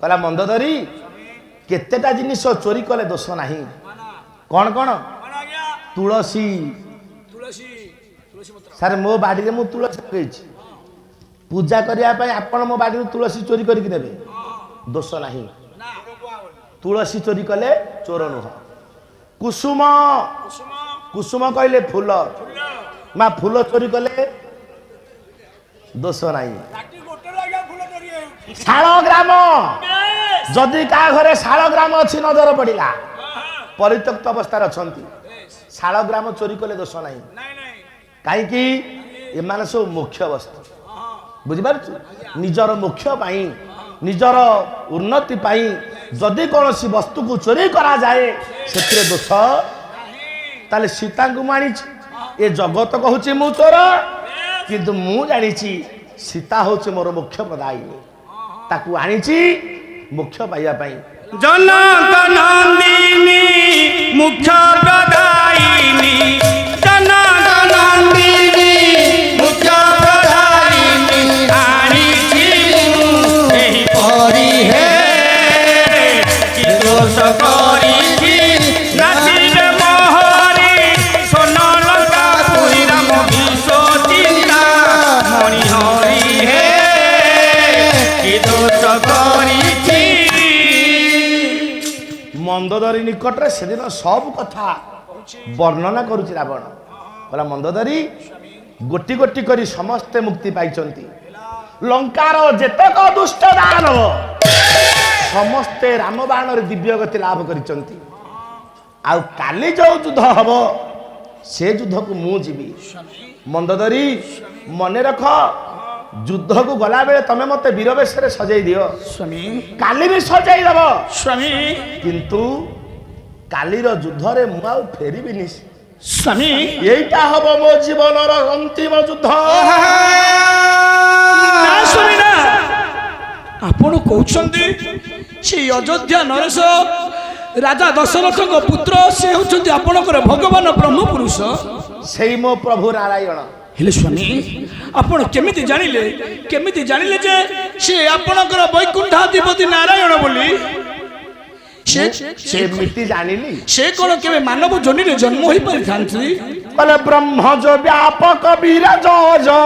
कहला मंदोदरी केतेटा जिनिस चोरी कले दोष नाही कौन कौन तुलसी सारे मो बाड़ी रे मु तुलसी लगे पूजा करने आपण मो बाड़ी तुलसी चोरी करके नेबे दोष नाही तुलसी चोरी कले चोर नुह कुसुम कुसुम कहले फूल माँ फूल चोरी कले दोष नाही शाल ग्राम जदि का घरे शाल ग्राम अच्छी नजर पड़ा परित्यक्त अवस्था अच्छा शाल ग्राम चोरी कले दोष नाही कहीं एम सब मुख्य वस्तु बुझिपार निजर मुख्य पाई निजर उन्नति पाई जदि कौन सी वस्तु को चोरी करा जाए से दोष ताले सीता को मानी ए जगत कहूँ मु चोर किंतु मु जानी सीता हूँ मोर मुख्य प्रदायी ताकू आनी मुख्य पाइबा पाई जनक नंदिनी मुख्य प्रदायिनी जनक नंदिनी मुख्य प्रदायिनी आनी एही परी हे कि दोष करी नाचिरे मोहरी सोना लंका पुरी राम विश्व चिंता मणि हरि हे कि दोष करी मंदोदरी निकट रे से दिन सब कथा वर्णना करुछि रावण कहला मंदोदरी गोटी गोटी करी समस्ते मुक्ति पाइचंती लंकार जेतक दुष्ट दानव समस्ते राम बाण रे दिव्य गति लाभ करिचंती आ काली जो युद्ध हबो से युद्ध को मु जीवी मंदोदरी मने रख युद्ध को गला बेले तमे मते वीर वेश रे सजाई दियो स्वामी काली भी सजाई दब स्वामी किंतु कालीर युद्ध रे मु आ फेरिबिनी स्वामी एटा हबो मो जीवन रो अंतिम युद्ध ना स्वामी ना आपण कहउछंती से अयोध्या नरेश राजा दशरथ को पुत्र से होछंती आपणकर भगवान ब्रह्म पुरुष सेई मो प्रभु नारायण हेले स्वामी आपण केमिति जानिले जे से आपणकर वैकुंठाधिपति नारायण बोली से मिति जानिली से कोन केबे मानव जोनि रे जन्म होई पारि थांती कले ब्रह्म जो व्यापक विराज जो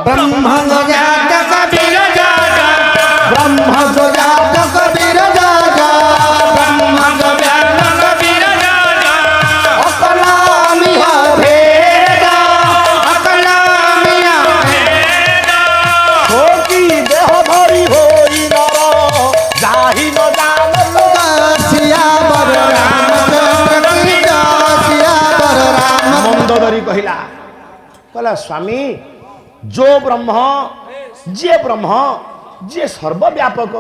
ब्रह्म जो व्यापक विराज ब्रह्म जो व्यापक विराज ब्रह्म जो व्यापक विराज अकलामी भेद अकलामी भेद होकी देह भरी होई नर जाहि न जानल सियावर रामचंद्र की सियावर राम मंदोदरी कहला स्वामी जो ब्रह्म जे सर्वव्यापक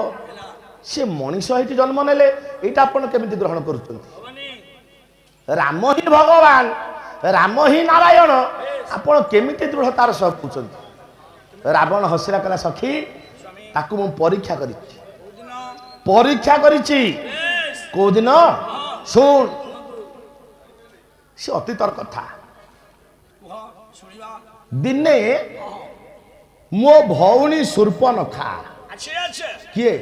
से मनीष होती जन्म नेले एटा आपण केमिति ग्रहण करूछंती राम ही भगवान राम ही नारायण आपण केमिति दृढ़तार सह कहउछंती रावण हसिला कला सखी ताकू मु परीक्षा करिछि को दिन सुन से अतीतर कथा दिने मो भौणी शूर्पणखा किए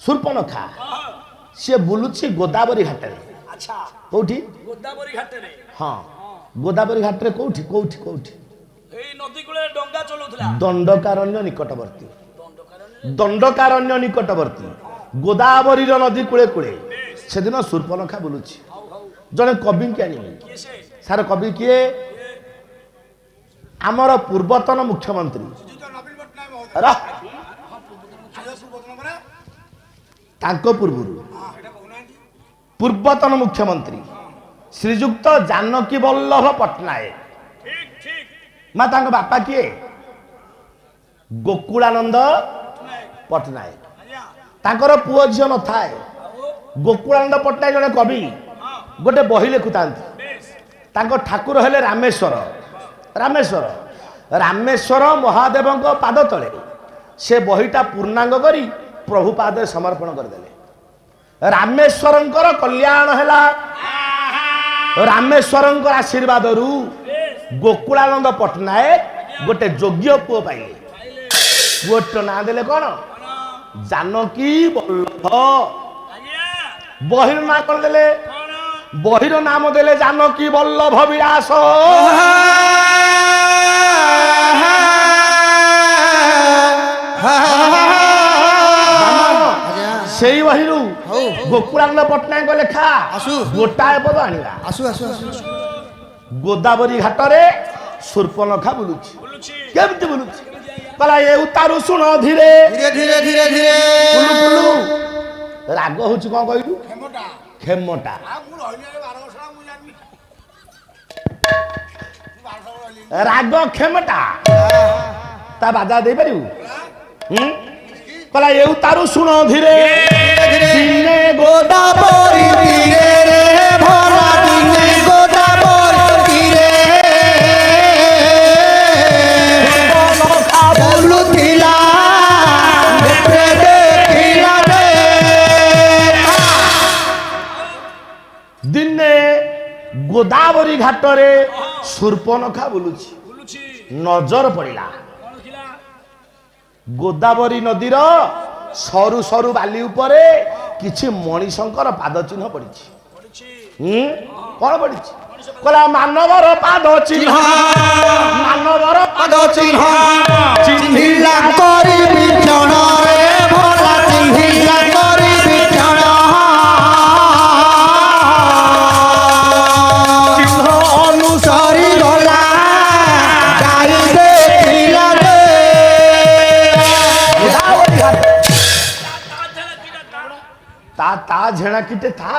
शूर्पणखा सी बुलुची गोदावरी घाट कौटी हाँ गोदावरी घाट रे कौटी कौटी कौटी दंडकारण्य निकटवर्ती गोदावरी नदी कूले कूले से दिन शूर्पणखा बुलुची जने कवि के आनी सार कवि किए आमर पूर्वतन मुख्यमंत्री पूर्वतन मुख्यमंत्री श्रीजुक्त जानकी वल्लभ पट्टनायक माँ बापा किए गोकुलानंद पट्टनायक पुओ झील न थाए गोकुलानंद पट्टनायक जड़े कवि गोटे बही लिखुता ठाकुर हेले रामेश्वर महादेव पाद तले से बहीटा पूर्णांग करी प्रभु पाद समर्पण करदे रामेश्वर कल्याण है रामेश्वर आशीर्वाद रु गोकुलानंद पट्टनायक गोटे योग्य पुओ पाइले पुओट ना देले कौन जानकी बल्लभ बहिर ना कर देले बहिर नाम देले जानकी बल्लभ विलास सेई बहिरू गोकुलानंद पट्टनायक लेखा गोटाए पद आनिला गोदावरी घाटरे सूर्पनखा बुलुची केमती बुलुची कला ए उतारू सुन धीरे धीरे धीरे धीरे धीरे कुलु कुलु राग होची कोन कहलु खेमटा राग खेमटा ता बाजा दे परिउ कला ए उतारू सुन धीरे दिने गोदावरी धीरे रे भरा दिने गोदावरी धीरे बोलुथिला देखते देखिला रे दिने गोदावरी घाटरे सूर्पनखा बुलुची नजर पड़िला गोदावरी नदीर सरु सरु बाली उपरे किछि मणिशंकर पाद चिन्ह पड़िछि कौन पड़िछि कहला मानवर पाद चिन्ह मानवर पाद चिन्ह चिन्हिला करी बिचण रे भला चिन्हिला करी बिचण चिन्ह अनुसारी गला जाई देखिला रे ता झेणा किटे था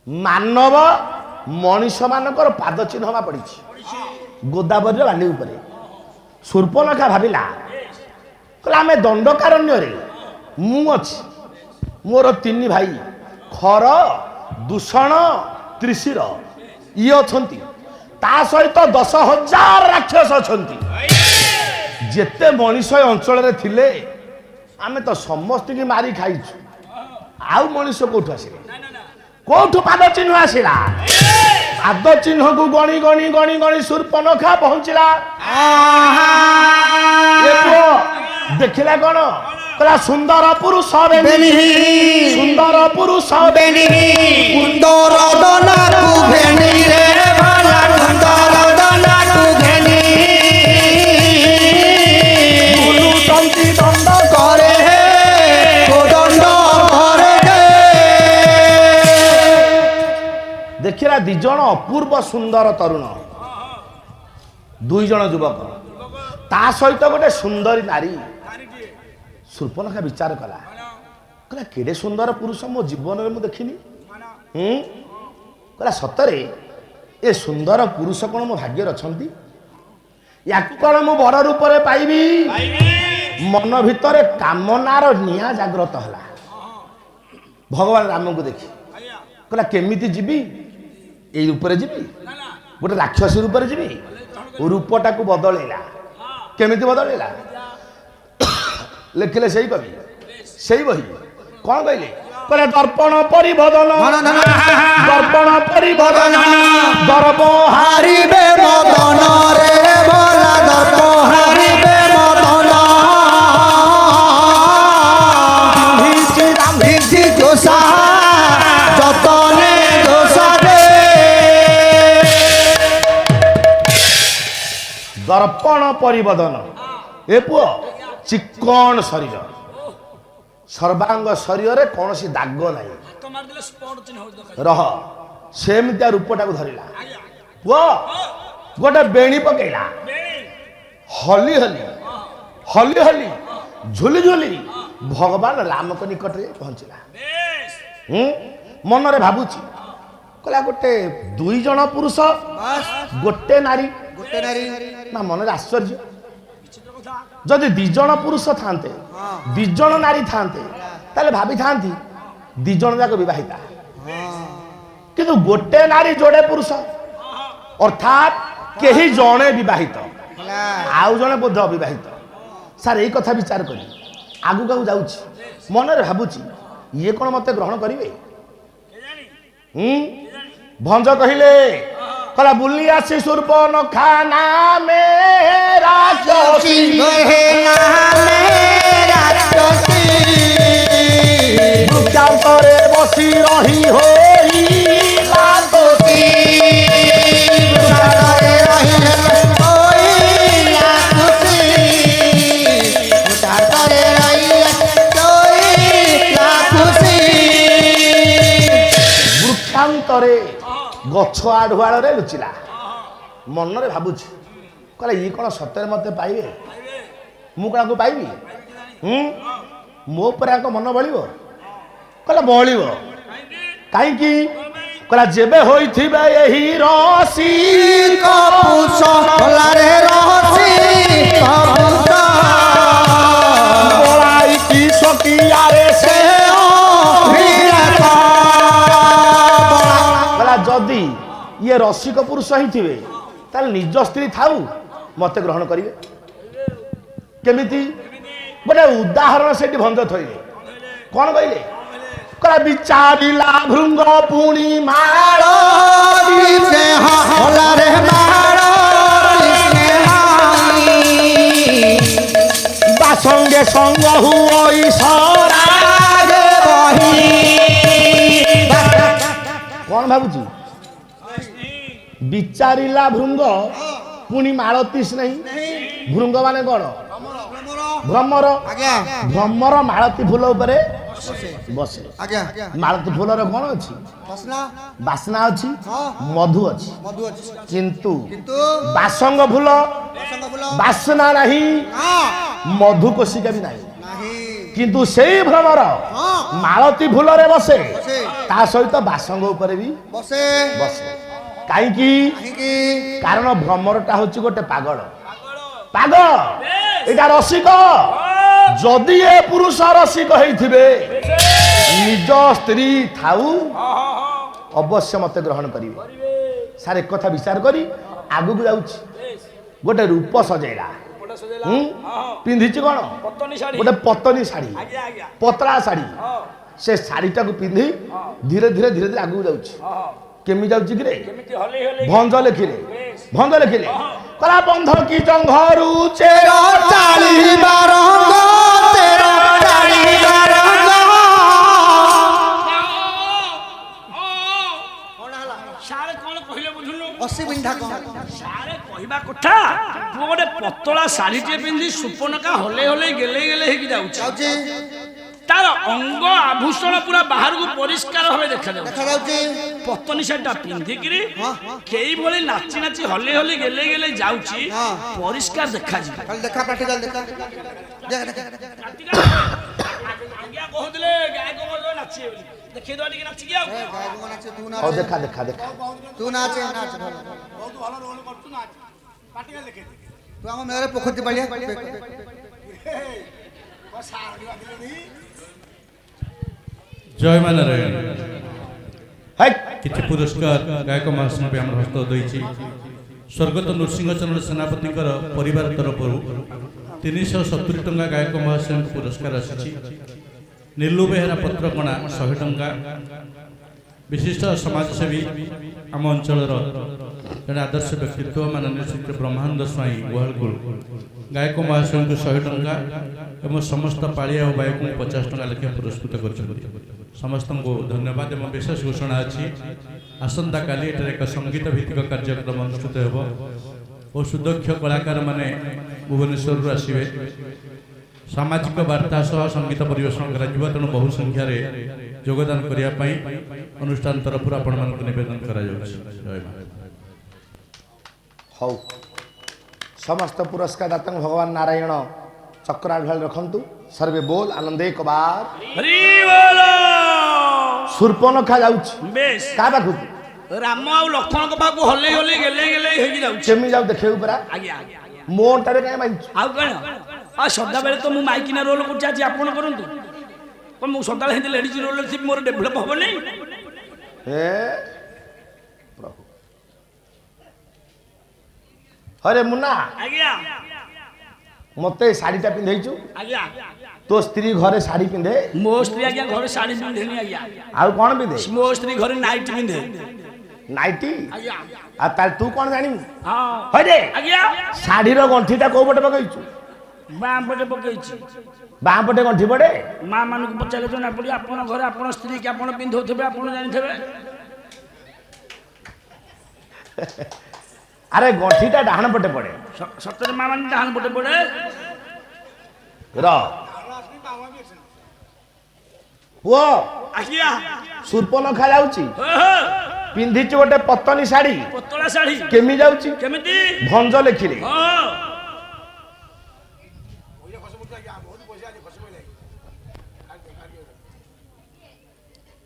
मानव मनीष मानकर पाद चिन्ह पड़ी गोदावरी बाली उपरे सूर्पनखा भाविला कहला आमे दंडकारण्य रे मु अछि मोर तीन भाई खर दूषण त्रिशिर ये अछंती ता सहित 10,000 राक्षस अछंती जेते मनीष अंचल रे थिले आमे तो समस्त की मारी खाइछु आउ मनीष कोठु आसिले कोठु पाद चिन्ह आसिला पाद चिन्ह को गणी गणी गणी गणी सूर्पनखा पहुंचला ये पुओ देखिला कोन कहला सुंदर पुरुष बेनी सुंदर पुरुष बेनी कुंदर दना तू भेनी रे भला कुंदर दना तू भेनी बुलु तंती दंड करे को दंड करे देखिला दी जण अपूर्व सुंदर तरुण दुई जण युवक ता सहित गोटे सुंदरी नारी सूर्पनखा विचार कला कहला केडे सुंदर पुरुष मो जीवन में मुझे देखिनी कहला सतरे ए सुंदर पुरुष कौन मो भाग्य अछंती याकू कौन मु बड़ रूप में पाइबी मन भितर कामनार निया जाग्रत हला भगवान राम को देखी कहला केमिति जीवी ए रूप में जीवी गोटे राक्षसी रूप में जीवी रूपटा को बदलैला केमिति बदलैला लिखिले सही कवि सही बही कौन कहले कहले दर्पण परिबदन दर्पण परिबदन दर्प हारिबे मदन रे भला दर्प हारिबे मदन भिची जोसा जतने जोसा दे दर्पण परिबदन ए पुओ चिक्कण शरीर सर्वांग शरीर रे कौन सी दाग नहीं रह सेमतिया रूपटा को धरिला पुओ गोटे बेणी पकेला हली हली हली हली झुली झुली भगवान राम को निकट रे पहुंचला मन रे भाबुची कहला गोटे दुई जण पुरुष गोटे नारी ना मन रे आश्चर्य जदि दिजन पुरुष थांते दिजन नारी थांते ताले भाभी थांती दिजन जाक विवाहिता किंतु गोटे नारी जोड़े पुरुष अर्थात केही जणे विवाहित आउ जणे बोध अविवाहित सार यही कथा विचार करी आगु आगु जाउछि मन रे भाबुछि ये कोन मते ग्रहण करिवे भंज कहिले कला बुली आसी सूर्पनखा नामे ରାକ୍ଷସୀ ବୃକ୍ଷାନ୍ତରେ ବସି ରହି ହୋଇ ଲାତୋଷୀ ବୃକ୍ଷାନ୍ତରେ ଗଛ ଆଢୁଆଳରେ ଲୁଚିଲା ମନରେ ଭାବୁଛି କହିଲା ଇଏ କ'ଣ ସତରେ ମତେ ପାଇବେ ମୁଁ କ'ଣ ଆକୁ ପାଇବି ମୋ ଉପରେ ଆଙ୍କ ମନ ବଳିବ କହିଲା ବଳିବ କାହିଁକି କହିଲା ଯେବେ ହୋଇଥିବେ ଏହି ରସି ବଳାଇକି ସକିଆରେ ସେ କହିଲା ଯଦି ଇଏ ରସିକ ପୁରୁଷ ହେଇଥିବେ ତାହେଲେ ନିଜ ସ୍ତ୍ରୀ ଥାଉ ମତେ ଗ୍ରହଣ କରିବେ କେମିତି ଗୋଟେ ଉଦାହରଣ ସେଠି ଭଞ୍ଜ ଥଇଲେ କଣ କହିଲେ କହିଲା ବିଚାରିଲା ଭୃଙ୍ଗ ପୁଣି ମାଳ ବାସଙ୍ଗେ ସଙ୍ଗ ହୁଇ ସରାগে ବହି କଣ ଭାବୁଛି ବିଚାରିଲା ଭୃଙ୍ଗ ପୁଣି ମାଳତୀସ ନାହିଁ ଭୃଙ୍ଗ ମାନେ କଣ ଭ୍ରମର ଭ୍ରମର ମାଳତୀ ଫୁଲ ଉପରେ ବସେ ମାଳତୀ ଫୁଲର କଣ ଅଛି ବାସ୍ନା ଅଛି ମଧୁ ଅଛି କିନ୍ତୁ ବାସଙ୍ଗ ଫୁଲ ବାସ୍ନା ନାହିଁ ମଧୁ କୋଷିକା ବି ନାହିଁ କିନ୍ତୁ ସେଇ ଭ୍ରମର ମାଳତୀ ଫୁଲରେ ବସେ ତା ସହିତ ବାସଙ୍ଗ ଉପରେ ବି ବସେ କାହିଁକି କାରଣ ଭ୍ରମରଟା ହଉଛି ଗୋଟେ ପାଗଳ ପାଗଳ ଏଇଟା ରସିକ ଯଦି ଏ ପୁରୁଷ ରସିକ ହେଇଥିବେ ନିଜ ସ୍ତ୍ରୀ ଥାଉ ଅବଶ୍ୟ ମତେ ଗ୍ରହଣ କରିବେ ସାର୍ ଏକଥା ବିଚାର କରି ଆଗକୁ ଯାଉଛି ଗୋଟେ ରୂପ ସଜେଇଲା ପିନ୍ଧିଛି କଣ ଗୋଟେ ପତନି ଶାଢୀ ପତଳା ଶାଢୀ ସେ ଶାଢୀଟାକୁ ପିନ୍ଧି ଧୀରେ ଧୀରେ ଧୀରେ ଧୀରେ ଆଗକୁ ଯାଉଛି କେମିତି ଯାଉଛି କିରେ ଭଞ୍ଜ ଲେଖିଲେ କଲା ବନ୍ଧ କି ଜଙ୍ଘରୁ ଚେର ଚାଳିବା ରଙ୍ଗ ଚେର ଚାଳିବା ରଙ୍ଗ ସାରେ କଣ କହିଲେ ବୁଝୁନୁ ଅସୁବିଧା କଣ ସାରେ କହିବା କଥା ତୁ ଗୋଟେ ପତଳା ଶାଢୀଟିଏ ପିନ୍ଧି ସୁପନକା ହଲେଇ ହଲେଇ ଗେଲେଇ ଗେଲେଇ ହେଇକି ଯାଉଛି ତାର ଅଙ୍ଗ ଆଭୂଷଣ ପୁରା ବାହାରକୁ ପରିଷ୍କାର ଭାବେ ଦେଖାଯାଉଛି ପତନି ଶାଢୀଟା ପିନ୍ଧିକିରି କେଇଭଳି ନାଚି ନାଚି ହଲେଇ ହଲେଇ ଗେଲେଇ ଗେଲେଇ ଯାଉଛି ପରିଷ୍କାର ଦେଖାଯିବ ଆଜ୍ଞା କହୁଥିଲେ ଗାୟକ ବର୍ଗ ନାଚିବେ ବୋଲି ଦେଖେଇ ଦବା ଟିକେ ନାଚିକି ଆଉ ଦେଖା ତୁ ନାଚ ବହୁତ ଭଲ ରୋଲ କରୁଛୁ ନାଚ ପାଟିକା ଦେଖେଇ ତୁ ଆମ ମେଳରେ ପୋଖରୀ ବାଳିଆ ଜୟ ମା ନାରାୟଣ କିଛି ପୁରସ୍କାର ଗାୟକ ମହାସଂଘ ଆମର ହସ୍ତ ଦେଇଛି ସ୍ୱର୍ଗତ ନୃସିଂହଚରଣ ସେନାପତିଙ୍କର ପରିବାର ତରଫରୁ 370 ଟଙ୍କା ଗାୟକ ମହାସଂଘ ପୁରସ୍କାର ଆସିଛି ନୀଲୁ ବେହେରା ପତ୍ରକଣା 100 ଟଙ୍କା ବିଶିଷ୍ଟ ସମାଜସେବୀ ଆମ ଅଞ୍ଚଳର ଜଣେ ଆଦର୍ଶ ବ୍ୟକ୍ତିତ୍ୱ ମାନନୀୟ ଶ୍ରୀ ବ୍ରହ୍ମାନନ୍ଦ ସ୍ୱାଇଁ ଗୁହାଳକୁଲ ଗାୟକ ମହାଶୟଙ୍କୁ 100 ଟଙ୍କା ଏବଂ ସମସ୍ତ ପାଳିଆ ଓ ବାୟକଙ୍କୁ 50 ଟଙ୍କା ଲେଖାଏଁ ପୁରସ୍କୃତ କରିଛନ୍ତି ସମସ୍ତଙ୍କୁ ଧନ୍ୟବାଦ ଏବଂ ବିଶେଷ ଘୋଷଣା ଅଛି ଆସନ୍ତାକାଲି ଏଠାରେ ଏକ ସଙ୍ଗୀତ ଭିତ୍ତିକ କାର୍ଯ୍ୟକ୍ରମ ଅନୁଷ୍ଠିତ ହେବ ଓ ସୁଦକ୍ଷ କଳାକାରମାନେ ଭୁବନେଶ୍ୱରରୁ ଆସିବେ ସାମାଜିକ ବାର୍ତ୍ତା ସହ ସଙ୍ଗୀତ ପରିବେଷଣ କରାଯିବ ତେଣୁ ବହୁ ସଂଖ୍ୟାରେ ଯୋଗଦାନ କରିବା ପାଇଁ ଅନୁଷ୍ଠାନ ତରଫରୁ ଆପଣମାନଙ୍କୁ ନିବେଦନ କରାଯାଉଛି ଜୟ ମା ହଉ ସମସ୍ତ ପୁରସ୍କାର ଦାତାଙ୍କୁ ଭଗବାନ ନାରାୟଣ ଚକ୍ରାଢାଳ ରଖନ୍ତୁ ସର୍ବେ ବୋଲ ଆନନ୍ଦେ କବାର ସୁର୍ପନଖା ଯାଉଛି ବେଶ କା ପାଖକୁ ରାମ ଆଉ ଲକ୍ଷ୍ମଣଙ୍କ ପାଖକୁ ହଲେଇ ହଲେଇ ଗେଲେଇ ଗେଲେଇ ହେଇକି ଯାଉଛି କେମିତି ଯାଉ ଦେଖିବାକୁ ପରା ଆଜ୍ଞା ମୋ ଅଣ୍ଟାରେ କାହିଁ ବାଜିଛୁ ଆଉ କଣ ଆଉ ସଦାବେଳେ ତ ମୁଁ ମାଇକିନା ରୋଲ କରୁଛି ଆଜି ଆପଣ କରନ୍ତୁ କଣ ମୁଁ ସଦାବେଳେ ହେନ୍ତି ଲେଡିଜ ରୋଲରେ ଥିବି ମୋର ଡେଭଲପ ହବନି ହେ ପ୍ରଭୁ ହରେ ମୁନା ଆଜ୍ଞା ମତେ ଶାଢୀଟା ପିନ୍ଧେଇଛୁ ଆଜ୍ଞା ତୋ ସ୍ତ୍ରୀ ଘରେ ଶାଢୀ ପିନ୍ଧେ ମୋ ସ୍ତ୍ରୀ ଆଜ୍ଞା ଘରେ ଶାଢୀ ପିନ୍ଧେନି ଆଜ୍ଞା ଆଉ କଣ ପିନ୍ଧେ ମୋ ସ୍ତ୍ରୀ ଘରେ ନାଇଟ୍ ପିନ୍ଧେ ନାଇଟି ଆଜ୍ଞା ଆଉ ତାହେଲେ ତୁ କଣ ଜାଣିବୁ ହଁ ହଇରେ ଆଜ୍ଞା ଶାଢୀର ଗଣ୍ଠିଟା କୋଉ ପଟେ ପକେଇଛୁ ବାଁ ପଟେ ପକେଇଛି ବାଁ ପଟେ ଗଣ୍ଠି ପଟେ ମା ମାନଙ୍କୁ ପଚାରିଲେ ଜଣା ପଡିବ ଆପଣ ଘରେ ଆପଣ ସ୍ତ୍ରୀ କି ଆପଣ ପିନ୍ଧଉଥିବେ ଆପଣ ଜାଣିଥିବେ ଆରେ ଗଣ୍ଠିଟା ଡାହାଣ ପଟେ ପଡେ ସତରେ ମା ମାନେ ଡାହାଣ ପଟେ ପଡେ ର ପୁଅ ଆଜ୍ଞା ସୂର୍ପନଖା ଯାଉଛି ଓହୋ ପିନ୍ଧିଛୁ ଗୋଟେ ପତନି ଶାଢୀ ପତଳା ଶାଢୀ କେମି ଯାଉଛି କେମିତି ଭଞ୍ଜ ଲେଖିଲେ ହଁ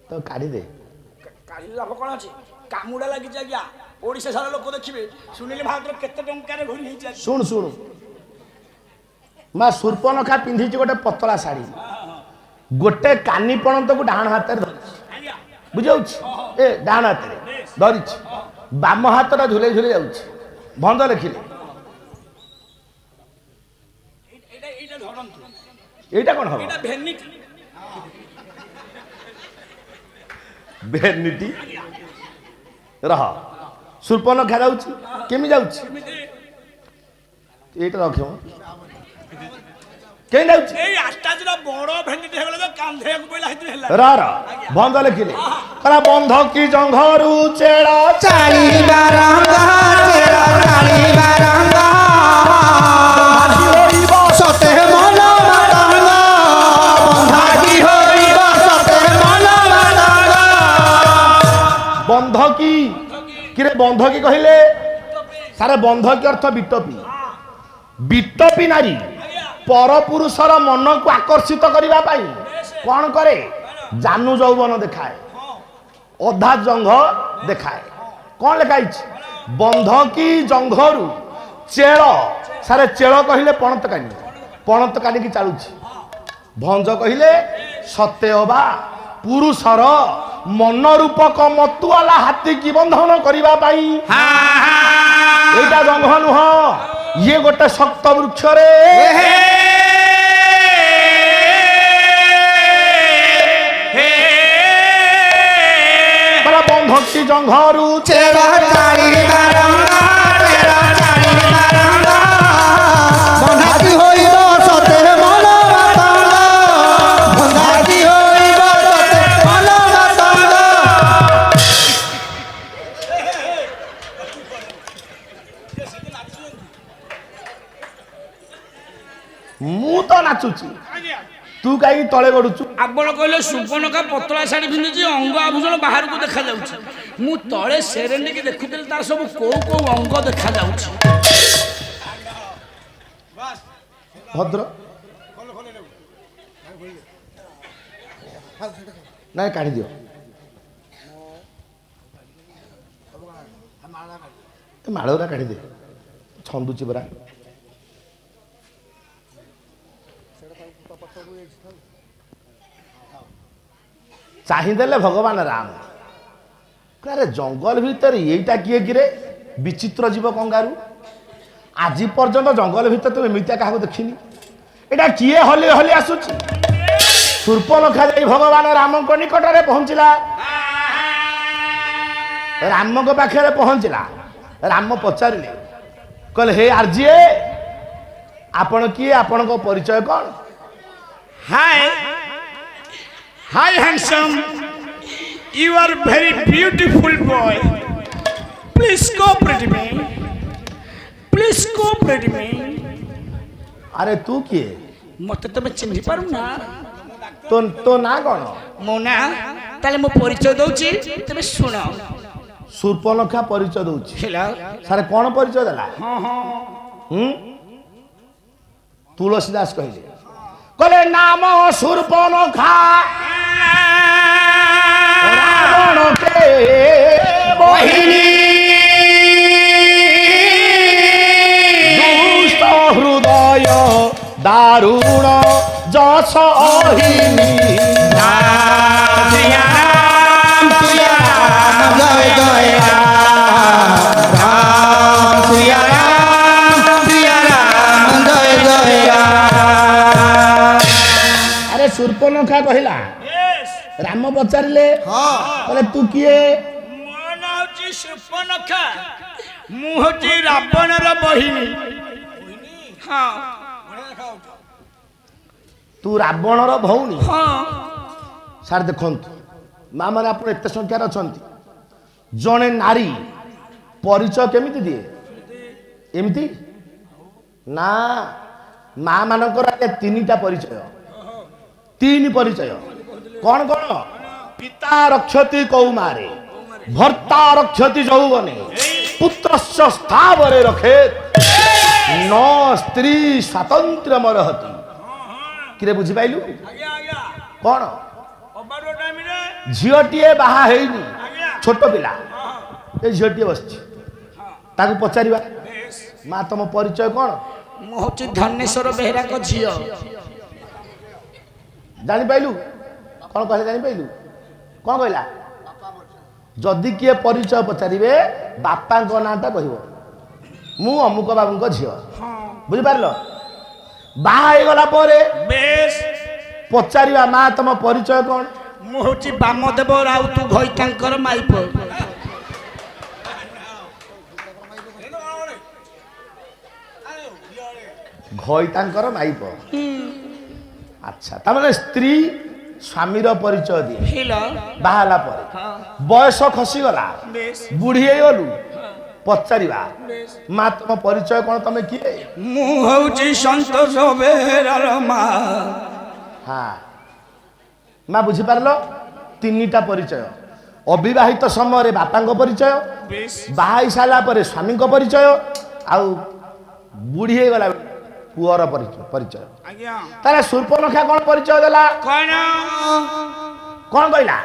ତ କାଢିଦେ କାଢିଲେ ଲାଭ କଣ ଅଛି କାମୁଡା ଲାଗିଛି ଆଜ୍ଞା ଓଡିଶା ସାରା ଲୋକ ଦେଖିବେ ଶୁଣିଲେ ଭାରତରେ କେତେ ଟଙ୍କାରେ ଘୋରି ହେଇଛି ଆଜ୍ଞା। ଶୁଣୁ ଶୁଣୁ ମା ସୂର୍ପନଖା ପିନ୍ଧିଛି ଗୋଟେ ପତଳା ଶାଢୀ ଗୋଟେ କାନି ପଣତକୁ ଡାହାଣ ହାତରେ ଧରିଛି ଆଜ୍ଞା ବୁଝାଉଛି ଏ ଡାହାଣ ହାତରେ ଧରିଛି ବାମ ହାତଟା ଝୁଲେଇ ଝୁଲେଇ ଯାଉଛି ଭଞ୍ଜ ଲେଖିଲେ ଏଇଟା ଧରନ୍ତୁ ଏଇଟା କଣ ହବ ଏଇଟା ଭେନିଟି ଭେନିଟି ରହ ସୂର୍ପନଖା ଯାଉଛି କେମିତି ଯାଉଛି ଏଇଟା ରଖିବ କେମିତି ଯାଉଛି ଏଇ ଆଟାଜର ବଡ ଭେନିଟି ହେଇଗଲା ତ କାନ୍ଧେଇବାକୁ ପଇଲା ହେଇଥିରେ ହେଲା ର ଭଞ୍ଜ ଲେଖିଲେ କଲା ବନ୍ଧ କି ଜଙ୍ଘରୁ ଚେଳ ଚାଳିବା ରଙ୍ଗ ଚେର ଚାଳିବା ରଙ୍ଗ ସତେ ମନ ମାତଙ୍ଗ ବନ୍ଧାକି ହୋଇବ ସତେ ମନ ମାତଙ୍ଗ ବନ୍ଧ କି କିରେ ବନ୍ଧ କି କହିଲେ ସାରେ ବନ୍ଧ କି ଅର୍ଥ ବିଟପି ବିଟପି ନାରୀ ପରପୁରୁଷର ମନକୁ ଆକର୍ଷିତ କରିବା ପାଇଁ କଣ କରେ ଜାନୁ ଯୌବନ ଦେଖାଏ ଅଧା ଜଙ୍ଘ ଦେଖାଏ କଣ ଲେଖା ହେଇଛି ବନ୍ଧ କି ଜଙ୍ଘରୁ ଚେଳ ସାରେ ଚେଳ କହିଲେ ପଣତ କାନିକି ଚାଲୁଛି ଭଞ୍ଜ କହିଲେ ସତେ ଅବା ପୁରୁଷର ମନ ରୂପକ ମତୁଆଲା ହାତୀକି ବନ୍ଧନ କରିବା ପାଇଁ ଏଇଟା ଜଙ୍ଘ ନୁହଁ ଇଏ ଗୋଟେ ଶକ୍ତ ବୃକ୍ଷରେ ବନ୍ଧ କି ଜଙ୍ଘରୁ ଚେର ଚାଳିବା ରଙ୍ଗ ଚେର ଚାଳିବା ରଙ୍ଗ ବନ୍ଧାକି ହୋଇବ ସତେ ମନ ମାତଙ୍ଗ ବନ୍ଧାକି ହୋଇବ ସତେ ମନ ମାତଙ୍ଗ ମୁଁ ତ ନାଚୁଛି ତୁ କାହିଁକି ତଳେ ଗଡୁଛୁ ଆପଣ କହିଲେ ସୁପର୍ଣ୍ଣକା ପତଳା ଶାଢୀ ପିନ୍ଧିଛି ଅଙ୍ଗ ଆଭୂଷଣ ବାହାରକୁ ଦେଖାଯାଉଛି ମୁଁ ତଳେ ସେରେଣ୍ଡିକି ଦେଖୁଥିଲି ତାର ସବୁ କୋଉ କୋଉ ଅଙ୍ଗ ଦେଖାଯାଉଛି ଭଦ୍ର ନାଇଁ କାଢିଦିଅ ମାଳଗୁରା କାଢିଦେ ଛନ୍ଦୁଛି ପରା ଚାହିଁଦେଲେ ଭଗବାନ ରାମ ଆରେ ଜଙ୍ଗଲ ଭିତରେ ଏଇଟା କିଏ କିରେ ବିଚିତ୍ର ଜୀବ କଙ୍ଗାରୁ ଆଜି ପର୍ଯ୍ୟନ୍ତ ଜଙ୍ଗଲ ଭିତରେ ତୁ ଏମିତିଆ କାହାକୁ ଦେଖିନି ଏଇଟା କିଏ ହଲି ହଲି ଆସୁଛି ସୂର୍ପନଖା ଯାଇ ଭଗବାନ ରାମଙ୍କ ନିକଟରେ ପହଞ୍ଚିଲା ରାମଙ୍କ ପାଖରେ ପହଞ୍ଚିଲା ରାମ ପଚାରିଲେ କହିଲେ ହେ ଆର୍ଯ୍ୟ ଆପଣ କିଏ ଆପଣଙ୍କ ପରିଚୟ କ'ଣ hi hi handsome you are very beautiful boy please cooperate me please cooperate me ଆରେ ତୁ କିଏ ମତେ ତମେ ଚିହ୍ନି ପାରୁନା ତୋ ନାଁ କ'ଣ ମୋ ନା ତାହେଲେ ମୁଁ ପରିଚୟ ଦଉଛି ତମେ ଶୁଣ ସୂର୍ପନଖା ପରିଚୟ ଦଉଛି ହେଲା ସାରେ କ'ଣ ପରିଚୟ ଦେଲା ହଁ ହଁ ତୁଳସୀ ଦାସ କହିଲେ କହିଲେ ନାମ ସୂର୍ପନଖା ରାବଣ କେ ବହିনী ଦୁଷ୍ଟ ହୃଦୟ ଦାରୁଣ ଯଶ ଅହିনী জয় জয় রাম রাম শ্রিয়া রাম প্রিয়া রাম জয় জয় রাম আরে সূর্পনখা কহিলা রাম পচারিলে হ্যাঁ বলে তু কিয়ে ମୋ ନାଁ ହଉଛି ହଉଛି ସୁପର୍ଣ୍ଣଖା, ମୁଁ ହଉଛି ରାବଣର ବହିନୀ। ହଁ ତୁ ରାବଣର ଭଉଣୀ। ହଁ ସାର୍ ଦେଖନ୍ତୁ, ମା ମାନେ ଆପଣ ଏତେ ସଂଖ୍ୟାରେ ଅଛନ୍ତି, ଜଣେ ନାରୀ ପରିଚୟ କେମିତି ଦିଏ? ଏମିତି ନା, ମା ମାନଙ୍କର ଆଜ୍ଞା ତିନିଟା ପରିଚୟ, ତିନି ପରିଚୟ। କଣ କଣ? ପିତା ରକ୍ଷତି କୌମାରେ, ଭର୍ତ୍ତା ରକ୍ଷତି ଯୌବନେ, ପୁତ୍ରସ୍ୟ ସ୍ଥାବରେ ରଖେ, ନ ସ୍ତ୍ରୀ ସ୍ୱାତନ୍ତ୍ର୍ୟ ମରହତି। କିରେ ବୁଝିପାଇଲୁ? ଆଜ୍ଞା ଆଜ୍ଞା କଣ? ଅବାଡୁଆ ଟାଇମରେ ଝିଅଟିଏ ବାହା ହେଇନି, ଛୋଟ ପିଲା, ଏ ଝିଅଟିଏ ବସିଛି, ତାକୁ ପଚାରିବା, ମା ତମ ପରିଚୟ କଣ? ମୁଁ ହଉଛି ଧନେଶ୍ୱର ବେହେରାଙ୍କ ଝିଅ। ଜାଣିପାଇଲୁ? କଣ କହିଲେ ଜାଣିପାଇଲୁ? କଣ କହିଲା? ଯଦି କିଏ ପରିଚୟ ପଚାରିବେ ବାପାଙ୍କ ନାଁଟା କହିବ, ମୁଁ ଅମୁକ ବାବୁଙ୍କ ଝିଅ। ବୁଝିପାରିଲ? ବାହା ହେଇଗଲା ପରେ ବେଶ ପଚାରିବା, ମା ତମ ପରିଚୟ କଣ? ମୁଁ ହଉଛି ବାମଦେବ ରାଉତ ଘଇତାଙ୍କର ମାଇପ। ଘଇତାଙ୍କର ମାଇପ। ଆଚ୍ଛା, ତାମାନେ ସ୍ତ୍ରୀ ସ୍ୱାମୀର ପରିଚୟ ଦିଏ ହିଲ ବାହା ହେଲା ପରେ। ବୟସ ଖସିଗଲା, ବେଶ ବୁଢୀ ହେଇଗଲୁ, ପଚାରିବା, ମା ତମ ପରିଚୟ କଣ? ତମେ କିଏ? ମୁଁ ହଉଛି ସନ୍ତୋଷ ବେହେରାର ମା। ହଁ, ମା ବୁଝିପାରିଲ? ତିନିଟା ପରିଚୟ। ଅବିବାହିତ ସମୟରେ ବାପାଙ୍କ ପରିଚୟ, ବାହା ହେଇ ସାରିଲା ପରେ ସ୍ୱାମୀଙ୍କ ପରିଚୟ, ଆଉ ବୁଢୀ ହେଇଗଲା ପୁଅର ପରିଚୟ। ଆଜ୍ଞା ତାହେଲେ ଶୂର୍ପଣଖା କଣ ପରିଚୟ ଦେଲା? କଣ କଣ କହିଲା?